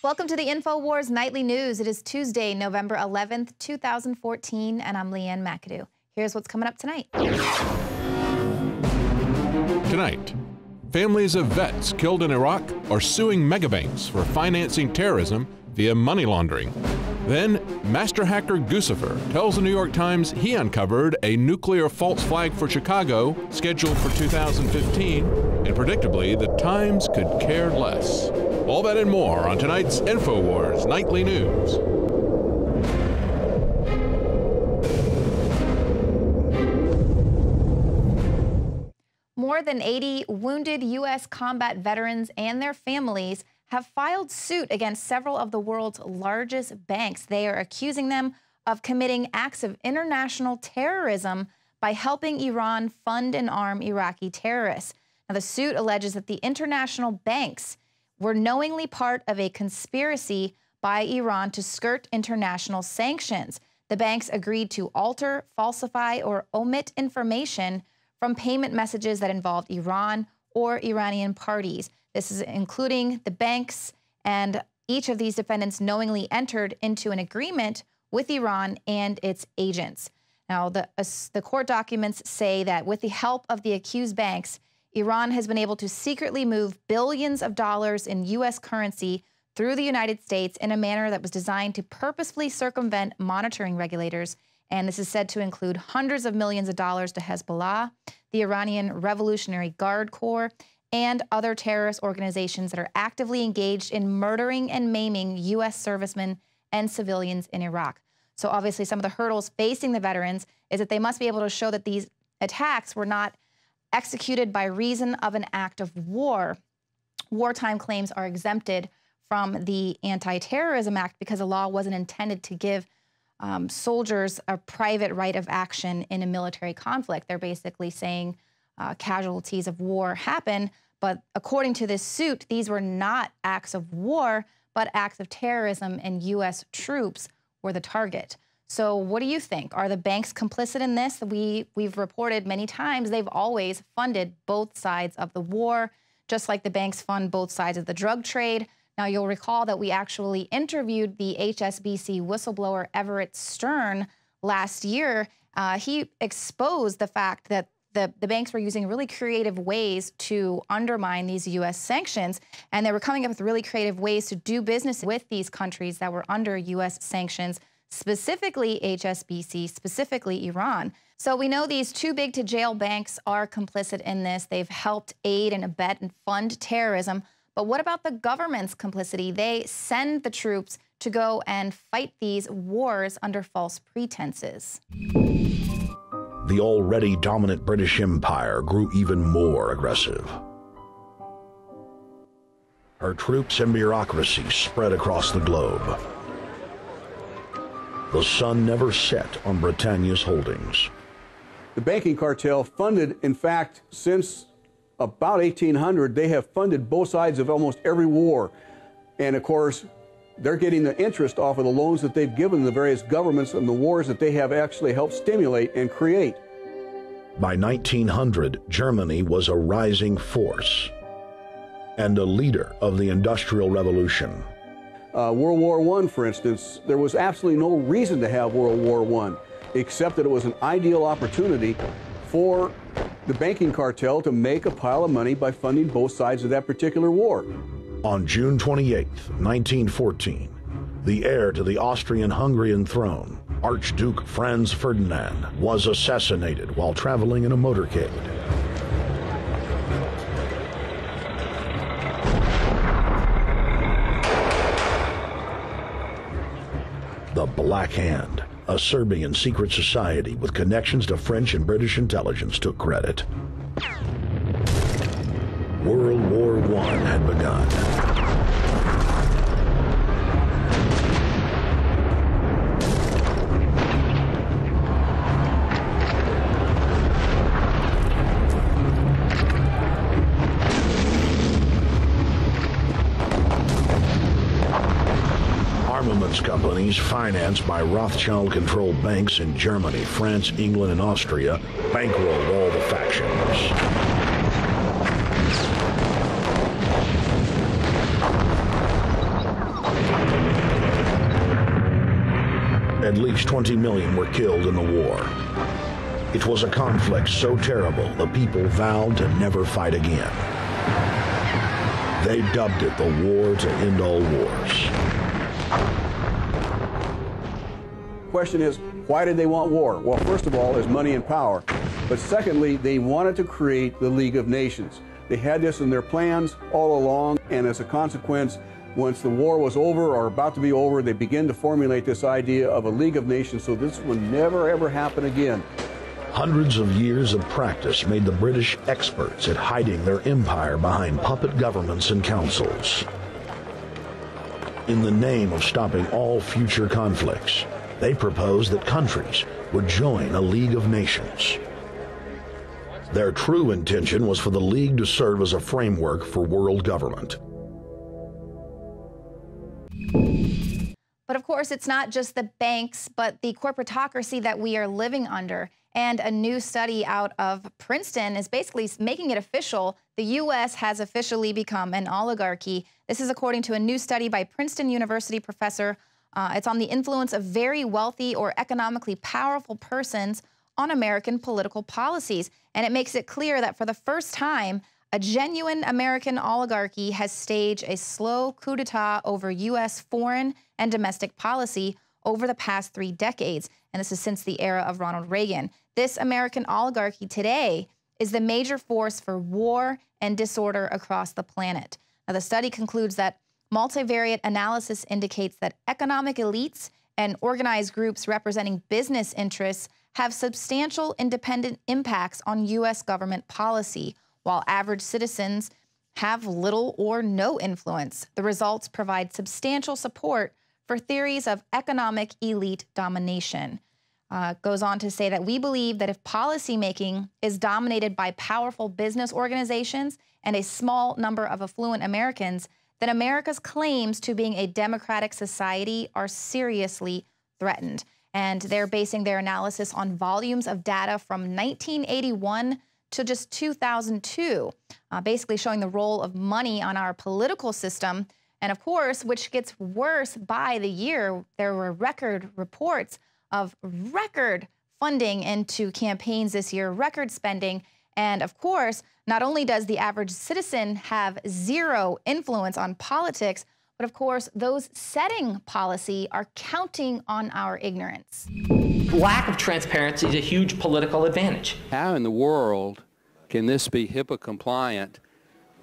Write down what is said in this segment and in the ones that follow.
Welcome to the InfoWars Nightly News. It is Tuesday, November 11th, 2014, and I'm Leanne McAdoo. Here's what's coming up tonight. Tonight, families of vets killed in Iraq are suing megabanks for financing terrorism via money laundering. Then, master hacker Guccifer tells the New York Times he uncovered a nuclear false flag for Chicago scheduled for 2015, and predictably, the Times could care less. All that and more on tonight's InfoWars Nightly News. More than 80 wounded U.S. combat veterans and their families have filed suit against several of the world's largest banks. They are accusing them of committing acts of international terrorism by helping Iran fund and arm Iraqi terrorists. Now, the suit alleges that the international banks were knowingly part of a conspiracy by Iran to skirt international sanctions. The banks agreed to alter, falsify, or omit information from payment messages that involved Iran or Iranian parties. This is including the banks, and each of these defendants knowingly entered into an agreement with Iran and its agents. Now, the court documents say that with the help of the accused banks, Iran has been able to secretly move billions of dollars in U.S. currency through the United States in a manner that was designed to purposefully circumvent monitoring regulators. And this is said to include hundreds of millions of dollars to Hezbollah, the Iranian Revolutionary Guard Corps, and other terrorist organizations that are actively engaged in murdering and maiming U.S. servicemen and civilians in Iraq. So obviously some of the hurdles facing the veterans is that they must be able to show that these attacks were not executed by reason of an act of war. Wartime claims are exempted from the Anti-Terrorism Act because the law wasn't intended to give soldiers a private right of action in a military conflict. They're basically saying casualties of war happen, but according to this suit, these were not acts of war, but acts of terrorism, and U.S. troops were the target. So what do you think? Are the banks complicit in this? We've reported many times they've always funded both sides of the war, just like the banks fund both sides of the drug trade. Now, you'll recall that we actually interviewed the HSBC whistleblower Everett Stern last year. He exposed the fact that the banks were using really creative ways to undermine these U.S. sanctions, and they were coming up with really creative ways to do business with these countries that were under U.S. sanctions, specifically HSBC, specifically Iran. So we know these too big to jail banks are complicit in this. They've helped aid and abet and fund terrorism. But what about the government's complicity? They send the troops to go and fight these wars under false pretenses. The already dominant British Empire grew even more aggressive. Her troops and bureaucracy spread across the globe. The sun never set on Britannia's holdings. The banking cartel funded, in fact, since about 1800, they have funded both sides of almost every war. And of course, they're getting the interest off of the loans that they've given the various governments and the wars that they have actually helped stimulate and create. By 1900, Germany was a rising force and a leader of the Industrial Revolution. World War I, for instance, there was absolutely no reason to have World War I, except that it was an ideal opportunity for the banking cartel to make a pile of money by funding both sides of that particular war. On June 28, 1914, the heir to the Austrian-Hungarian throne, Archduke Franz Ferdinand, was assassinated while traveling in a motorcade. The Black Hand, a Serbian secret society with connections to French and British intelligence, took credit. World War I had begun. Armaments companies financed by Rothschild-controlled banks in Germany, France, England, and Austria bankrolled all the factions. At least 20 million were killed in the war. It was a conflict so terrible the people vowed to never fight again. They dubbed it the war to end all wars. Question is, why did they want war? Well, first of all, is money and power. But secondly, they wanted to create the League of Nations. They had this in their plans all along, and as a consequence, once the war was over or about to be over, they began to formulate this idea of a League of Nations, so this would never ever happen again. Hundreds of years of practice made the British experts at hiding their empire behind puppet governments and councils. In the name of stopping all future conflicts, they proposed that countries would join a League of Nations. Their true intention was for the League to serve as a framework for world government. But of course, it's not just the banks, but the corporatocracy that we are living under. And a new study out of Princeton is basically making it official. The U.S. has officially become an oligarchy. This is according to a new study by Princeton University professor. It's on the influence of very wealthy or economically powerful persons on American political policies. And it makes it clear that for the first time, a genuine American oligarchy has staged a slow coup d'etat over U.S. foreign and domestic policy over the past 3 decades. And this is since the era of Ronald Reagan. This American oligarchy today is the major force for war and disorder across the planet. Now, the study concludes that multivariate analysis indicates that economic elites and organized groups representing business interests have substantial independent impacts on U.S. government policy, while average citizens have little or no influence. The results provide substantial support for theories of economic elite domination. Goes on to say that we believe that if policymaking is dominated by powerful business organizations and a small number of affluent Americans, then America's claims to being a democratic society are seriously threatened. And they're basing their analysis on volumes of data from 1981 to just 2002, basically showing the role of money on our political system. And of course, which gets worse by the year. There were record reports of record funding into campaigns this year, record spending. And of course, not only does the average citizen have zero influence on politics, but of course, those setting policy are counting on our ignorance. Lack of transparency is a huge political advantage. How in the world can this be HIPAA compliant?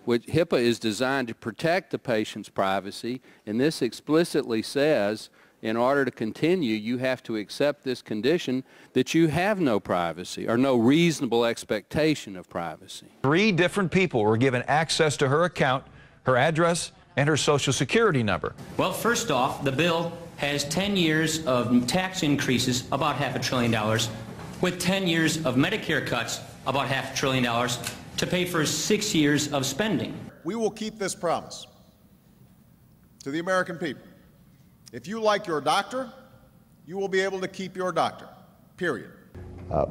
Which HIPAA is designed to protect the patient's privacy, and this explicitly says in order to continue, you have to accept this condition that you have no privacy or no reasonable expectation of privacy. 3 different people were given access to her account, her address, and her Social Security number. Well, first off, the bill has 10 years of tax increases, about $500 billion, with 10 years of Medicare cuts, about $500 billion, to pay for 6 years of spending. We will keep this promise to the American people. If you like your doctor, you will be able to keep your doctor, period.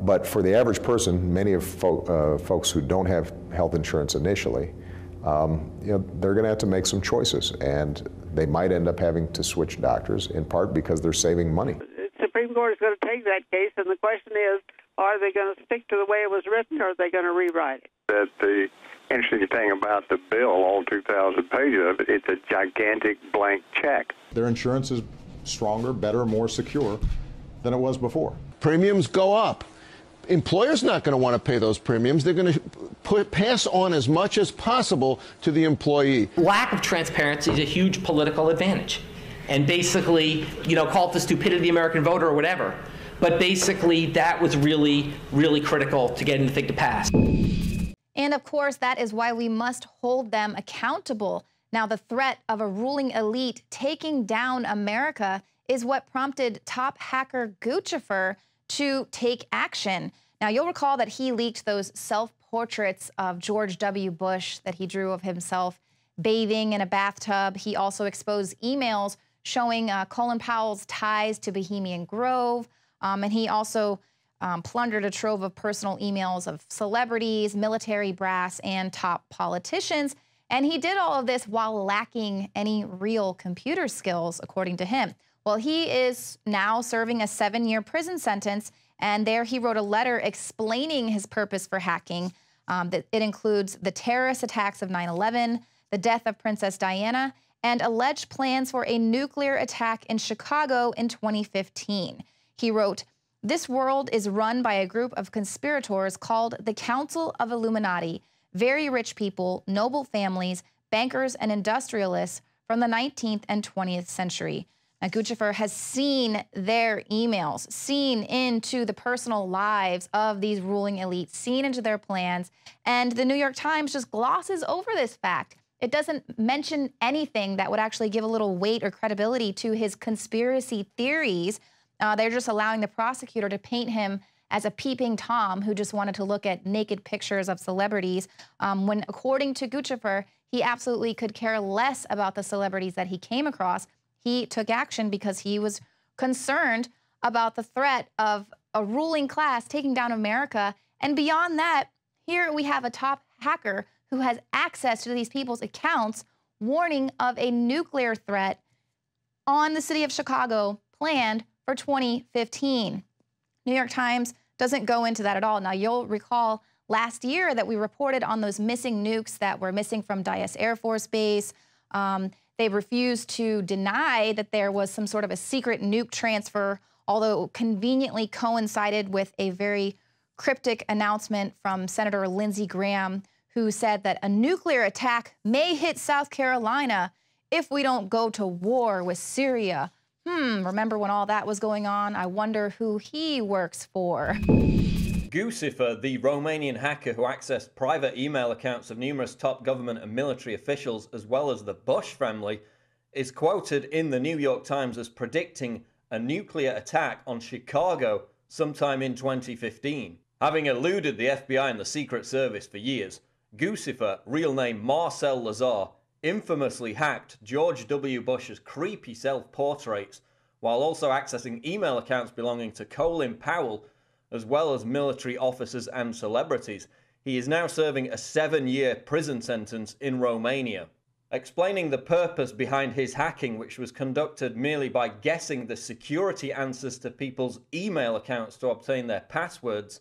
But for the average person, many of folks who don't have health insurance initially, they're going to have to make some choices, and they might end up having to switch doctors, in part because they're saving money. The Supreme Court is going to take that case, and the question is, are they going to stick to the way it was written, or are they going to rewrite it? That the interesting thing about the bill, all 2,000 pages of it, it's a gigantic blank check. Their insurance is stronger, better, more secure than it was before. Premiums go up. Employers not going to want to pay those premiums. They're going to pass on as much as possible to the employee. Lack of transparency is a huge political advantage. And basically, call it the stupidity of the American voter or whatever. But basically, that was really, really critical to getting the thing to pass. And of course, that is why we must hold them accountable. Now, the threat of a ruling elite taking down America is what prompted top hacker Guccifer to take action. Now, you'll recall that he leaked those self-portraits of George W. Bush that he drew of himself bathing in a bathtub. He also exposed emails showing Colin Powell's ties to Bohemian Grove. And he also plundered a trove of personal emails of celebrities, military brass, and top politicians. And he did all of this while lacking any real computer skills, according to him. Well, he is now serving a 7-year prison sentence, and there he wrote a letter explaining his purpose for hacking. That it includes the terrorist attacks of 9/11, the death of Princess Diana, and alleged plans for a nuclear attack in Chicago in 2015. He wrote, "This world is run by a group of conspirators called the Council of Illuminati, very rich people, noble families, bankers, and industrialists from the 19th and 20th century." Now, Guccifer has seen their emails, seen into the personal lives of these ruling elites, seen into their plans, and the New York Times just glosses over this fact. It doesn't mention anything that would actually give a little weight or credibility to his conspiracy theories. They're just allowing the prosecutor to paint him as a peeping Tom who just wanted to look at naked pictures of celebrities, when, according to Guccifer, he absolutely could care less about the celebrities that he came across. He took action because he was concerned about the threat of a ruling class taking down America. And beyond that, here we have a top hacker who has access to these people's accounts, warning of a nuclear threat on the city of Chicago planned for 2015. New York Times doesn't go into that at all. Now, you'll recall last year that we reported on those missing nukes that were missing from Dyess Air Force Base. They refused to deny that there was some sort of a secret nuke transfer, although it conveniently coincided with a very cryptic announcement from Senator Lindsey Graham, who said that a nuclear attack may hit South Carolina if we don't go to war with Syria. Remember when all that was going on? I wonder who he works for. Guccifer, the Romanian hacker who accessed private email accounts of numerous top government and military officials, as well as the Bush family, is quoted in the New York Times as predicting a nuclear attack on Chicago sometime in 2015. Having eluded the FBI and the Secret Service for years, Guccifer, real name Marcel Lazar, infamously hacked George W. Bush's creepy self-portraits while also accessing email accounts belonging to Colin Powell, as well as military officers and celebrities. He is now serving a 7-year prison sentence in Romania. Explaining the purpose behind his hacking, which was conducted merely by guessing the security answers to people's email accounts to obtain their passwords,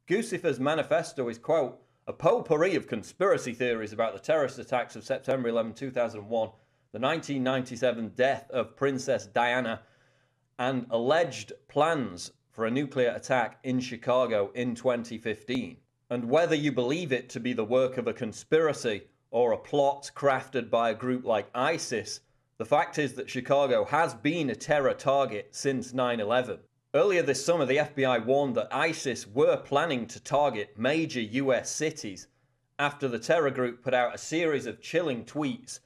Guccifer's manifesto is, quote, "a potpourri of conspiracy theories about the terrorist attacks of September 11, 2001, the 1997 death of Princess Diana, and alleged plans for a nuclear attack in Chicago in 2015. And whether you believe it to be the work of a conspiracy or a plot crafted by a group like ISIS, the fact is that Chicago has been a terror target since 9/11. Earlier this summer, the FBI warned that ISIS were planning to target major US cities after the terror group put out a series of chilling tweets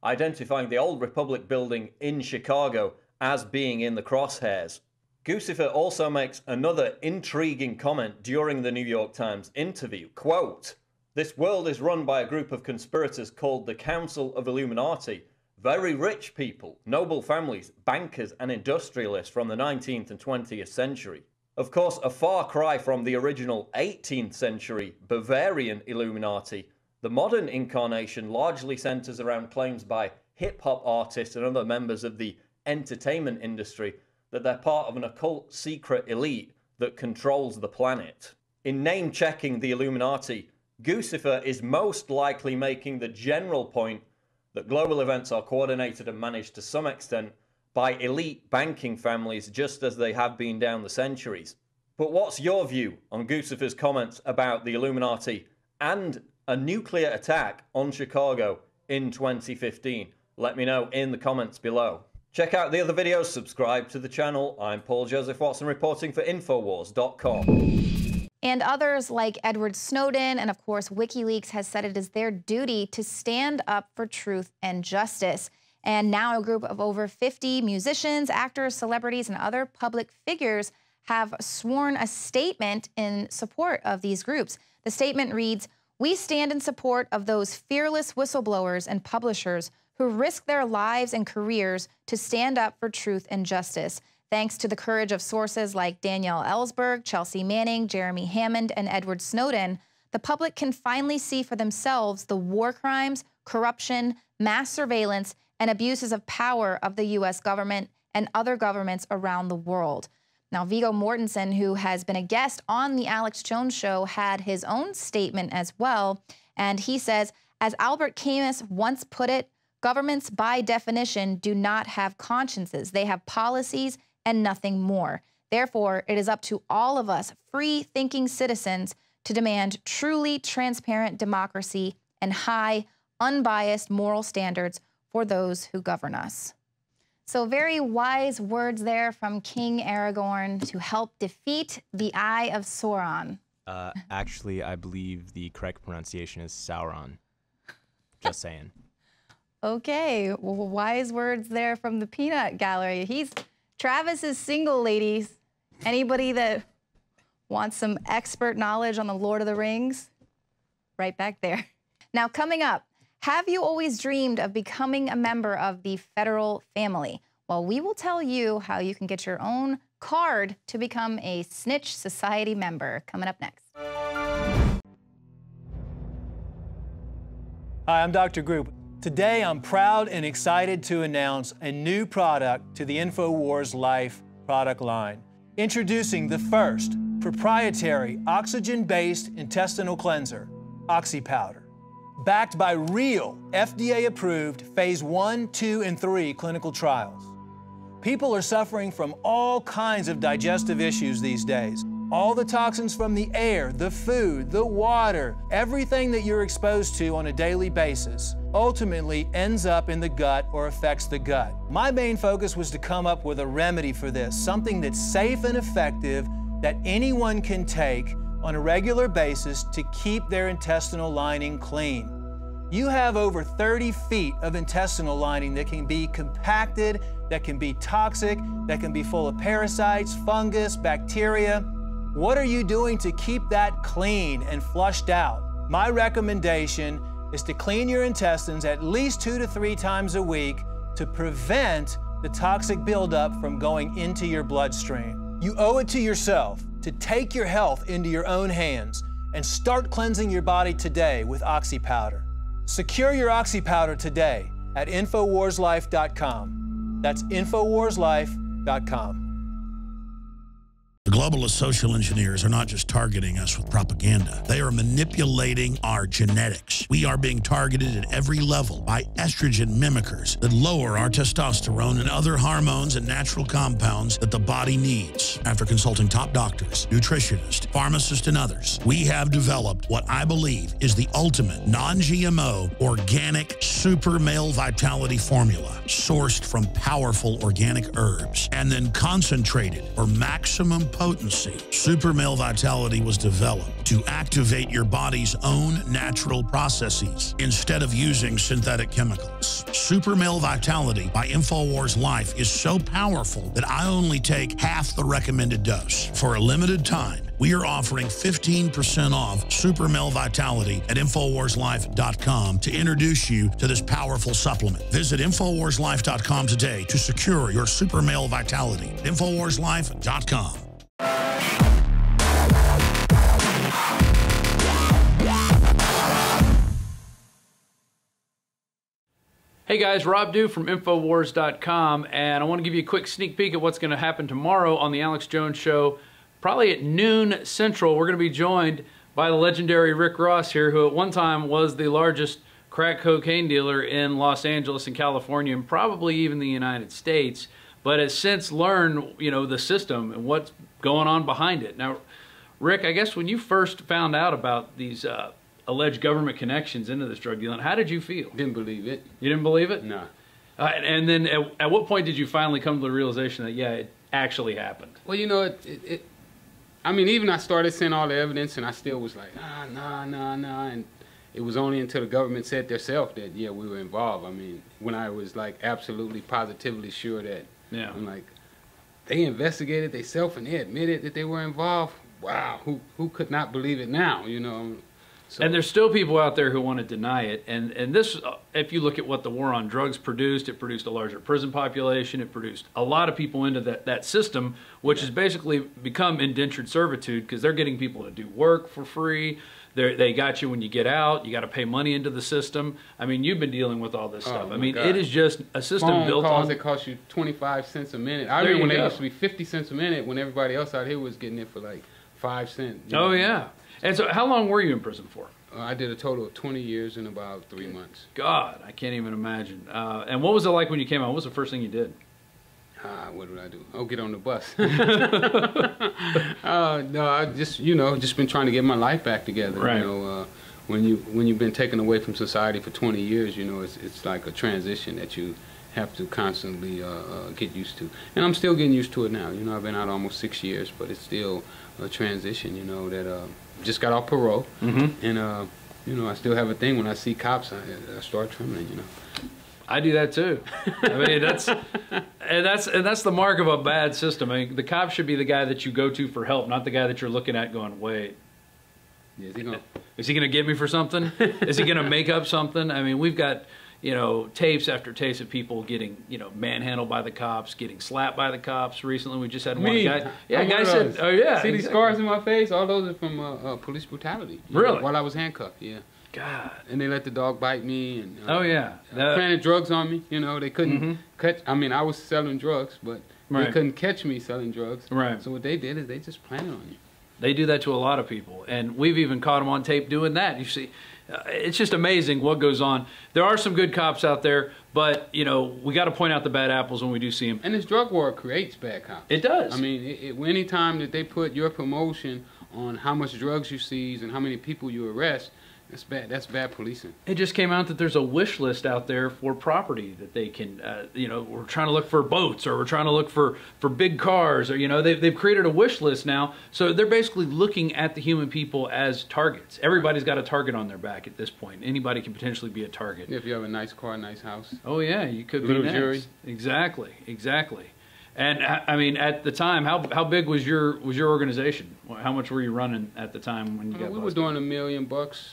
identifying the Old Republic building in Chicago as being in the crosshairs. Guccifer also makes another intriguing comment during the New York Times interview, quote, "This world is run by a group of conspirators called the Council of Illuminati, very rich people, noble families, bankers and industrialists from the 19th and 20th century. Of course, a far cry from the original 18th century Bavarian Illuminati, the modern incarnation largely centers around claims by hip-hop artists and other members of the entertainment industry that they're part of an occult secret elite that controls the planet. In name-checking the Illuminati, Guccifer is most likely making the general point that global events are coordinated and managed to some extent by elite banking families, just as they have been down the centuries. But what's your view on Guccifer's comments about the Illuminati and a nuclear attack on Chicago in 2015? Let me know in the comments below. Check out the other videos, subscribe to the channel. I'm Paul Joseph Watson reporting for Infowars.com. And others like Edward Snowden and, of course, WikiLeaks has said it is their duty to stand up for truth and justice. And now a group of over 50 musicians, actors, celebrities, and other public figures have sworn a statement in support of these groups. The statement reads, "We stand in support of those fearless whistleblowers and publishers who risk their lives and careers to stand up for truth and justice. Thanks to the courage of sources like Danielle Ellsberg, Chelsea Manning, Jeremy Hammond, and Edward Snowden, the public can finally see for themselves the war crimes, corruption, mass surveillance, and abuses of power of the U.S. government and other governments around the world. Now, Viggo Mortensen, who has been a guest on the Alex Jones Show, had his own statement as well. And he says, as Albert Camus once put it, governments, by definition, do not have consciences. They have policies and nothing more. Therefore, it is up to all of us free-thinking citizens to demand truly transparent democracy and high, unbiased moral standards for those who govern us. So very wise words there from King Aragorn to help defeat the Eye of Sauron. Actually, I believe the correct pronunciation is Sauron. Just saying. Okay, well, wise words there from the peanut gallery. Travis is single, ladies. Anybody that wants some expert knowledge on the Lord of the Rings? Right back there. Now, coming up, have you always dreamed of becoming a member of the federal family? Well, we will tell you how you can get your own card to become a Snitch Society member. Coming up next. Hi, I'm Dr. Group. Today, I'm proud and excited to announce a new product to the InfoWars Life product line. Introducing the first proprietary oxygen-based intestinal cleanser, OxyPowder. Backed by real FDA-approved phase 1, 2, and 3 clinical trials. People are suffering from all kinds of digestive issues these days. All the toxins from the air, the food, the water, everything that you're exposed to on a daily basis ultimately ends up in the gut or affects the gut. My main focus was to come up with a remedy for this, something that's safe and effective that anyone can take on a regular basis to keep their intestinal lining clean. You have over 30 feet of intestinal lining that can be compacted, that can be toxic, that can be full of parasites, fungus, bacteria. What are you doing to keep that clean and flushed out? My recommendation is to clean your intestines at least 2 to 3 times a week to prevent the toxic buildup from going into your bloodstream. You owe it to yourself to take your health into your own hands and start cleansing your body today with OxyPowder. Secure your OxyPowder today at InfoWarsLife.com. That's InfoWarsLife.com. The globalist social engineers are not just targeting us with propaganda. They are manipulating our genetics. We are being targeted at every level by estrogen mimickers that lower our testosterone and other hormones and natural compounds that the body needs. After consulting top doctors, nutritionists, pharmacists, and others, we have developed what I believe is the ultimate non-GMO organic super male vitality formula sourced from powerful organic herbs and then concentrated for maximum potency. Super Male Vitality was developed to activate your body's own natural processes instead of using synthetic chemicals. Super Male Vitality by InfoWars Life is so powerful that I only take half the recommended dose. For a limited time, we are offering 15% off Super Male Vitality at InfoWarsLife.com to introduce you to this powerful supplement. Visit InfoWarsLife.com today to secure your Super Male Vitality at InfoWarsLife.com. Hey guys, Rob Dew from Infowars.com, and I want to give you a quick sneak peek at what's going to happen tomorrow on the Alex Jones Show. Probably at noon Central, we're going to be joined by the legendary Rick Ross here, who at one time was the largest crack cocaine dealer in Los Angeles and California, and probably even the United States, but has since learned, the system and what's going on behind it. Now, Rick, I guess when you first found out about these alleged government connections into this drug dealing, how did you feel? Didn't believe it. You didn't believe it? No. And then at what point did you finally come to the realization that, yeah, it actually happened? Well, I mean, even I started seeing all the evidence, and I still was like, nah. And it was only until the government said themselves that, yeah, we were involved. I mean, when I was like absolutely positively sure that, yeah, I'm like, they investigated themselves and they admitted that they were involved. Wow, who could not believe it now, So. And there's still people out there who want to deny it. And this, if you look at what the war on drugs produced, it produced a larger prison population. It produced a lot of people into that system, which has basically become indentured servitude because they're getting people to do work for free. They got you when you get out. You got to pay money into the system. I mean, you've been dealing with all this stuff. I mean, it is just a system built on. That cost you 25 cents a minute. I remember when they used to be 50 cents a minute when everybody else out here was getting it for like 5 cents. Oh, yeah. And so how long were you in prison for? I did a total of 20 years and about 3 months. God, I can't even imagine. And what was it like when you came out? What was the first thing you did? What did I do? Oh, get on the bus. No, I just, just been trying to get my life back together. Right. When you've been taken away from society for 20 years, it's like a transition that you have to constantly get used to. And I'm still getting used to it now. I've been out almost 6 years, but it's still a transition, that just got off parole. And, I still have a thing when I see cops, I start trembling, I do that too. I mean, that's the mark of a bad system. I mean, the cop should be the guy that you go to for help, not the guy that you're looking at going, wait. Is he gonna get me for something? Is he gonna make up something? I mean, we've got, tapes after tapes of people getting, manhandled by the cops, getting slapped by the cops. Recently, we just had one guy. Yeah, a guy said, "Oh yeah." See these scars in my face? All those are from police brutality. Really? While I was handcuffed, yeah. God. And they let the dog bite me, and oh yeah, planted drugs on me. They couldn't catch. I mean, I was selling drugs, but they couldn't catch me selling drugs. Right. So what they did is they just planted on you. They do that to a lot of people, and we've even caught them on tape doing that. You see, it's just amazing what goes on. There are some good cops out there, but we got to point out the bad apples when we do see them. And this drug war creates bad cops. It does. I mean, any time that they put your promotion on how much drugs you seize and how many people you arrest, that's bad. That's bad policing. It just came out that there's a wish list out there for property that they can, we're trying to look for boats, or we're trying to look for big cars, or they've created a wish list now. So they're basically looking at the human people as targets. Everybody's got a target on their back at this point. Anybody can potentially be a target. If you have a nice car, nice house. Oh yeah, you could be next. Jury. Exactly. And I mean, at the time, how big was your organization? How much were you running at the time when you got busted? We were doing $1 million.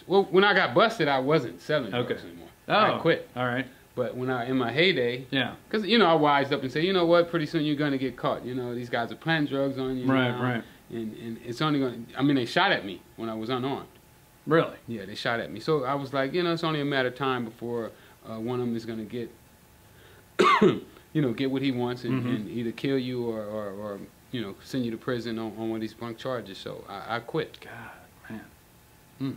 Well, when I got busted, I wasn't selling drugs anymore. I quit. All right. But when in my heyday, yeah, because I wised up and said, you know what, pretty soon you're gonna get caught. These guys are planting drugs on you. Right. And it's only gonna. I mean, they shot at me when I was unarmed. Really? Yeah, they shot at me. So I was like, it's only a matter of time before one of them is gonna get. Get what he wants and either kill you or send you to prison on one of these bunk charges. So I quit. God, man.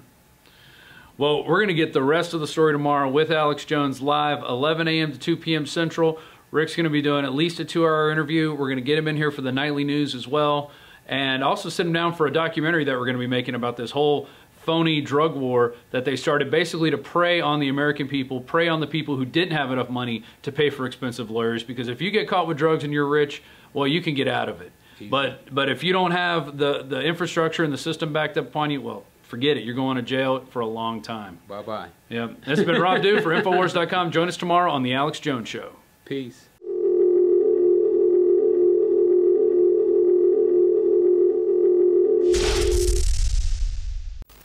Well, we're going to get the rest of the story tomorrow with Alex Jones live, 11 a.m. to 2 p.m. Central. Rick's going to be doing at least a 2-hour interview. We're going to get him in here for the nightly news as well, and also sit him down for a documentary that we're going to be making about this whole phony drug war that they started basically to prey on the American people, prey on the people who didn't have enough money to pay for expensive lawyers. Because if you get caught with drugs and you're rich, well, you can get out of it. But if you don't have the infrastructure and the system backed up upon you, well, forget it. You're going to jail for a long time. Bye-bye. Yep. This has been Rob Dew for Infowars.com. Join us tomorrow on The Alex Jones Show. Peace.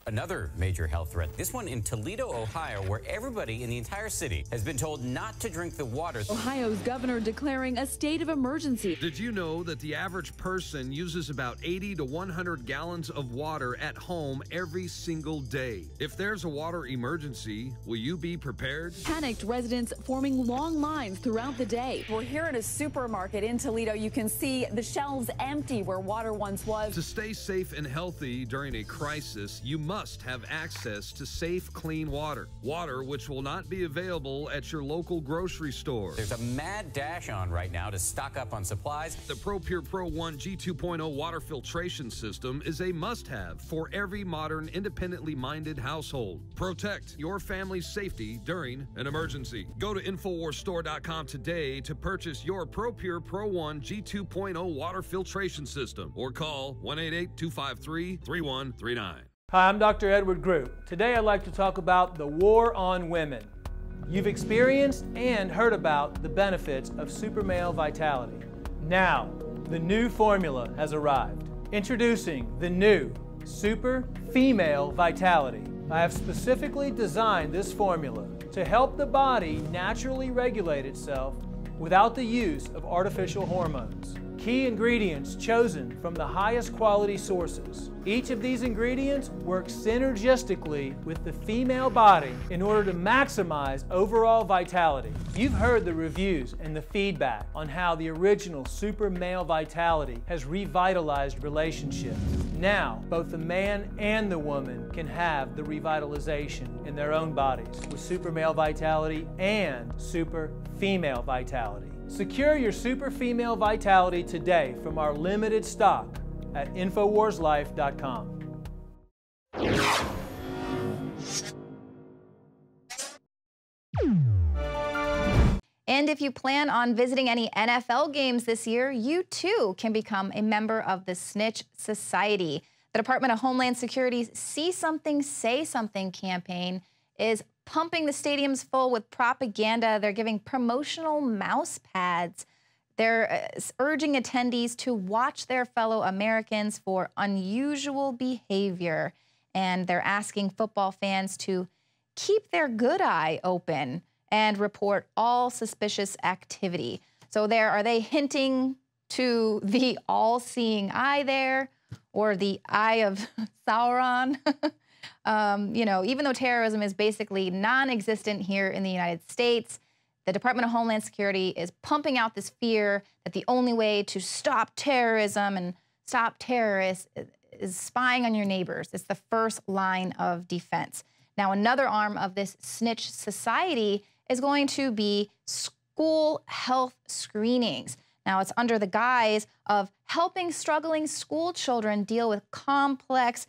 Another major health threat, this one in Toledo, Ohio, where everybody in the entire city has been told not to drink the water. Ohio's governor declaring a state of emergency. Did you know that the average person uses about 80 to 100 gallons of water at home every single day? If there's a water emergency, will you be prepared? Panicked residents forming long lines throughout the day. We're here at a supermarket in Toledo. You can see the shelves empty where water once was. To stay safe and healthy during a crisis, you must have access to safe, clean water. Water which will not be available at your local grocery store. There's a mad dash on right now to stock up on supplies. The ProPure Pro 1 G2.0 water filtration system is a must-have for every modern, independently minded household. Protect your family's safety during an emergency. Go to InfoWarsStore.com today to purchase your ProPure Pro 1 G2.0 water filtration system or call 1-888-253-3139. Hi, I'm Dr. Edward Group. Today I'd like to talk about the war on women. You've experienced and heard about the benefits of super male vitality. Now, the new formula has arrived. Introducing the new Super Female Vitality. I have specifically designed this formula to help the body naturally regulate itself without the use of artificial hormones. Key ingredients chosen from the highest quality sources. Each of these ingredients works synergistically with the female body in order to maximize overall vitality. You've heard the reviews and the feedback on how the original Super Male Vitality has revitalized relationships. Now, both the man and the woman can have the revitalization in their own bodies with Super Male Vitality and Super Female Vitality. Secure your Super Female Vitality today from our limited stock at InfoWarsLife.com. And if you plan on visiting any NFL games this year, you too can become a member of the Snitch Society. The Department of Homeland Security's See Something, Say Something campaign is pumping the stadiums full with propaganda. They're giving promotional mouse pads. They're urging attendees to watch their fellow Americans for unusual behavior. And they're asking football fans to keep their good eye open and report all suspicious activity. So are they hinting to the all-seeing eye there, or the eye of Sauron? You know, even though terrorism is basically non-existent here in the United States, the Department of Homeland Security is pumping out this fear that the only way to stop terrorism and stop terrorists is spying on your neighbors. It's the first line of defense. Now, another arm of this Snitch Society is going to be school health screenings. Now, it's under the guise of helping struggling school children deal with complex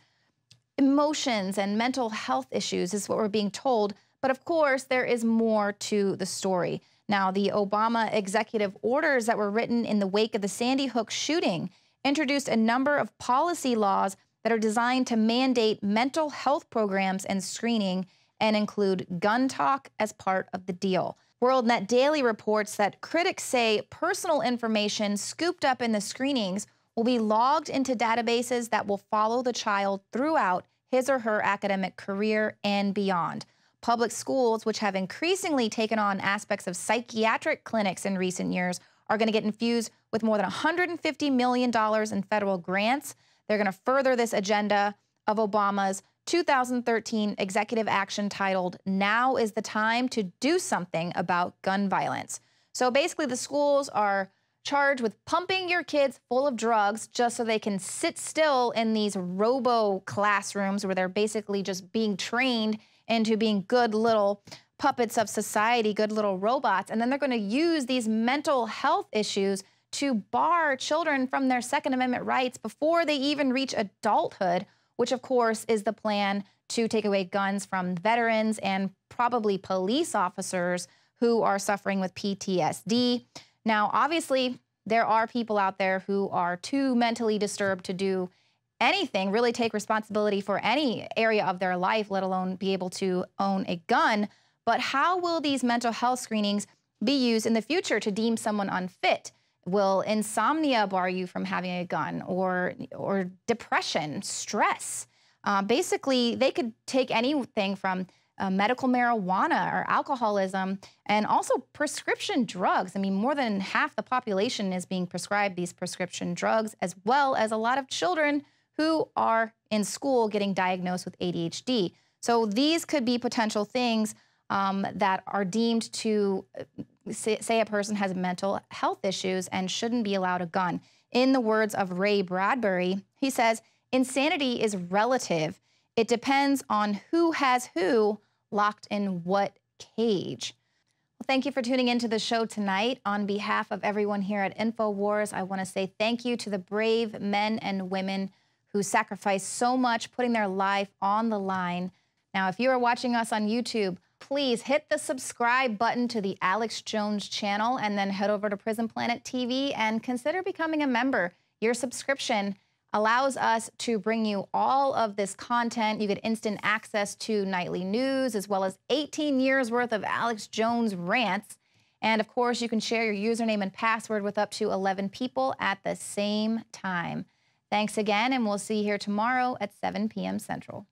emotions and mental health issues, is what we're being told. But of course, there is more to the story. Now, the Obama executive orders that were written in the wake of the Sandy Hook shooting introduced a number of policy laws that are designed to mandate mental health programs and screening, and include gun talk as part of the deal. WorldNet Daily reports that critics say personal information scooped up in the screenings will be logged into databases that will follow the child throughout his or her academic career and beyond. Public schools, which have increasingly taken on aspects of psychiatric clinics in recent years, are going to get infused with more than $150 million in federal grants. They're going to further this agenda of Obama's 2013 executive action titled, "Now is the Time to Do Something About Gun Violence." So basically, the schools are charged with pumping your kids full of drugs just so they can sit still in these robo classrooms where they're basically just being trained into being good little puppets of society, good little robots. And then they're going to use these mental health issues to bar children from their Second Amendment rights before they even reach adulthood, which of course is the plan to take away guns from veterans and probably police officers who are suffering with PTSD. Now, obviously, there are people out there who are too mentally disturbed to do anything, really take responsibility for any area of their life, let alone be able to own a gun. But how will these mental health screenings be used in the future to deem someone unfit? Will insomnia bar you from having a gun, or depression, stress? Basically, they could take anything from medical marijuana or alcoholism, and also prescription drugs. I mean, more than half the population is being prescribed these prescription drugs, as well as a lot of children who are in school getting diagnosed with ADHD. So these could be potential things that are deemed to say a person has mental health issues and shouldn't be allowed a gun. In the words of Ray Bradbury, he says, "Insanity is relative. It depends on who has who locked in what cage." Well, thank you for tuning into the show tonight. On behalf of everyone here at InfoWars, I want to say thank you to the brave men and women who sacrifice so much, putting their life on the line. Now, if you are watching us on YouTube, please hit the subscribe button to the Alex Jones channel, and then head over to Prison Planet TV and consider becoming a member. Your subscription allows us to bring you all of this content. You get instant access to nightly news, as well as 18 years worth of Alex Jones rants. And of course, you can share your username and password with up to 11 people at the same time. Thanks again, and we'll see you here tomorrow at 7 p.m. Central.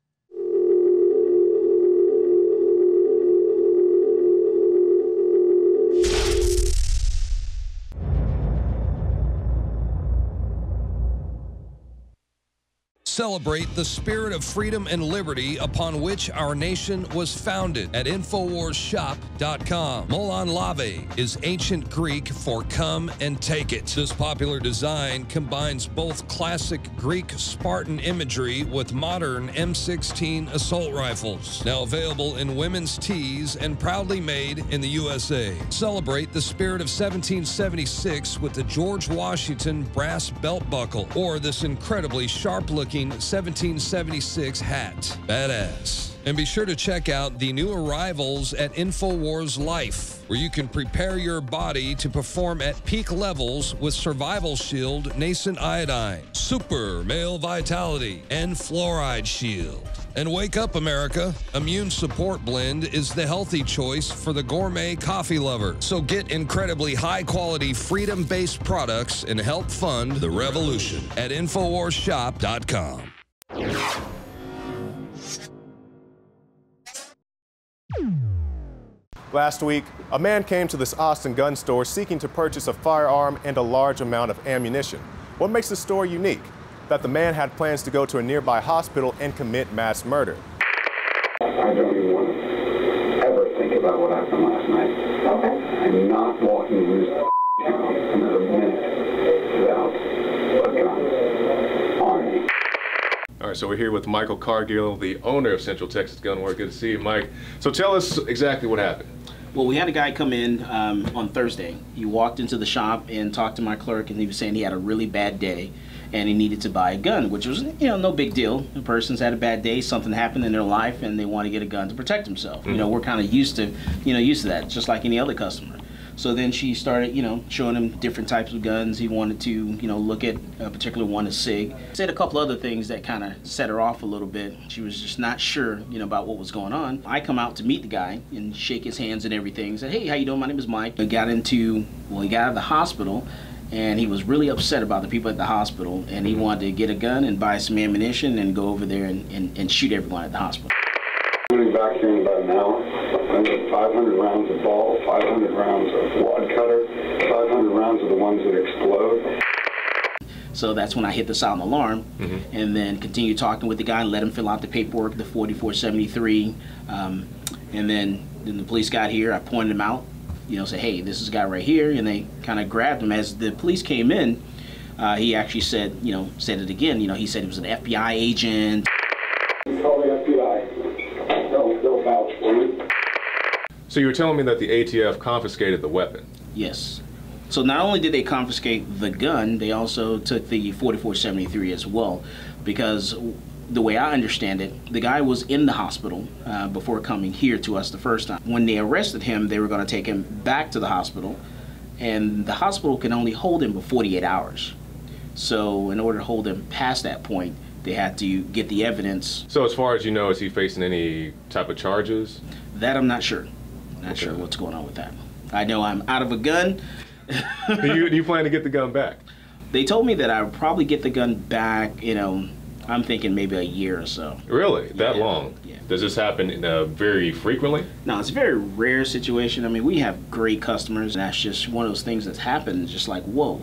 Celebrate the spirit of freedom and liberty upon which our nation was founded at InfoWarsShop.com. Molon Lave is ancient Greek for come and take it. This popular design combines both classic Greek Spartan imagery with modern M16 assault rifles. Now available in women's tees and proudly made in the USA. Celebrate the spirit of 1776 with the George Washington brass belt buckle or this incredibly sharp-looking 1776 hat. Badass. And be sure to check out the new arrivals at InfoWars Life, where you can prepare your body to perform at peak levels with Survival Shield Nascent Iodine, Super Male Vitality, and Fluoride Shield. And wake up, America. Immune Support Blend is the healthy choice for the gourmet coffee lover. So get incredibly high-quality, freedom-based products and help fund the revolution at InfoWarsShop.com. Last week, a man came to this Austin gun store seeking to purchase a firearm and a large amount of ammunition. What makes the store unique? That the man had plans to go to a nearby hospital and commit mass murder. I don't even want to ever think about what happened last night. Okay. I'm not walking in this town another minute without a gun on me. All right, so we're here with Michael Cargill, the owner of Central Texas Gun Work. Good to see you, Mike. So tell us exactly what happened. Well, we had a guy come in on Thursday. He walked into the shop and talked to my clerk, and he was saying he had a really bad day and he needed to buy a gun, which was, no big deal. The person's had a bad day, something happened in their life, and they want to get a gun to protect themselves. Mm-hmm. We're kind of used to that, just like any other customer. So then she started, showing him different types of guns. He wanted to, look at a particular one, a SIG. Said a couple other things that kind of set her off a little bit. She was just not sure, about what was going on. I come out to meet the guy and shake his hands and everything. Said, hey, how you doing? My name is Mike. He got out of the hospital, and he was really upset about the people at the hospital, and he wanted to get a gun and buy some ammunition and go over there and shoot everyone at the hospital. I'm going to be back here in about an hour. I'm going to get 500 rounds of ball, 500 rounds of wad cutter, 500 rounds of the ones that explode. So that's when I hit the silent alarm, and then continued talking with the guy and let him fill out the paperwork, the 4473. And then the police got here. I pointed him out, say, hey, this is a guy right here, and they kind of grabbed him. As the police came in, he actually said it again. He said he was an FBI agent. Call the FBI. They'll vouch for me. So you were telling me that the ATF confiscated the weapon? Yes. So not only did they confiscate the gun, they also took the 4473 as well, because the way I understand it, the guy was in the hospital before coming here to us the first time. When they arrested him, they were going to take him back to the hospital, and the hospital can only hold him for 48 hours. So in order to hold him past that point, they had to get the evidence. So as far as you know, is he facing any type of charges? That I'm not sure. Not sure what's going on with that. I know I'm out of a gun. Do you plan to get the gun back? They told me that I would probably get the gun back, I'm thinking maybe a year or so. Really? That long? Yeah. Does this happen very frequently? No, it's a very rare situation. I mean, we have great customers, and that's just one of those things that's happened, just like, whoa,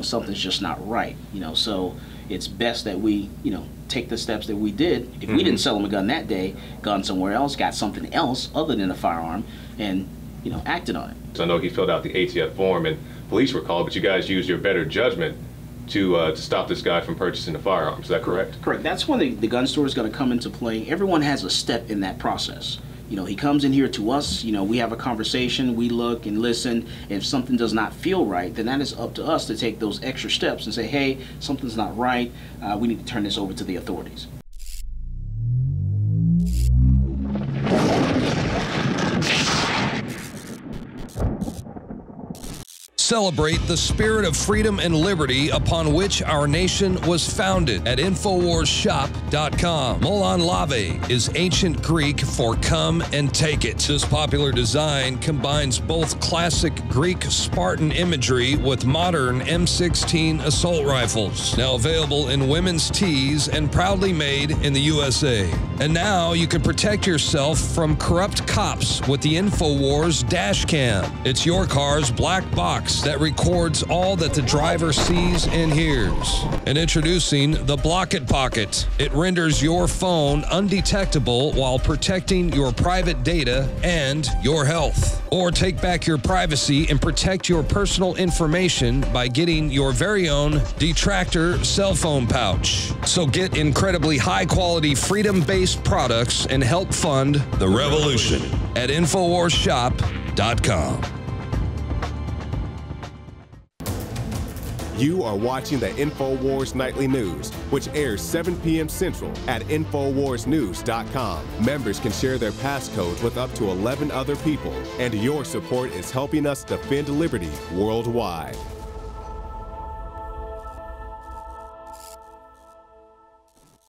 something's just not right. So it's best that we, take the steps that we did. If we didn't sell them a gun that day, gone somewhere else, got something else other than a firearm, and, acted on it. So I know he filled out the ATF form and police were called, but you guys used your better judgment to stop this guy from purchasing the firearms. Is that correct? Correct. That's when the gun store is going to come into play. Everyone has a step in that process. He comes in here to us, we have a conversation, we look and listen. If something does not feel right, then that is up to us to take those extra steps and say, hey, something's not right. We need to turn this over to the authorities. Celebrate the spirit of freedom and liberty upon which our nation was founded at InfoWarsShop.com. NoWorldOrder.com. Molon Lave is ancient Greek for come and take it. This popular design combines both classic Greek Spartan imagery with modern M16 assault rifles. Now available in women's tees and proudly made in the USA. And now you can protect yourself from corrupt cops with the InfoWars dash cam. It's your car's black box that records all that the driver sees and hears. And introducing the Block It Pocket. It renders your phone undetectable while protecting your private data and your health. Or take back your privacy and protect your personal information by getting your very own Detractor cell phone pouch. So get incredibly high-quality, freedom-based products and help fund the revolution at InfoWarsShop.com. You are watching the InfoWars Nightly News, which airs 7 p.m. Central at InfoWarsNews.com. Members can share their passcodes with up to 11 other people, and your support is helping us defend liberty worldwide.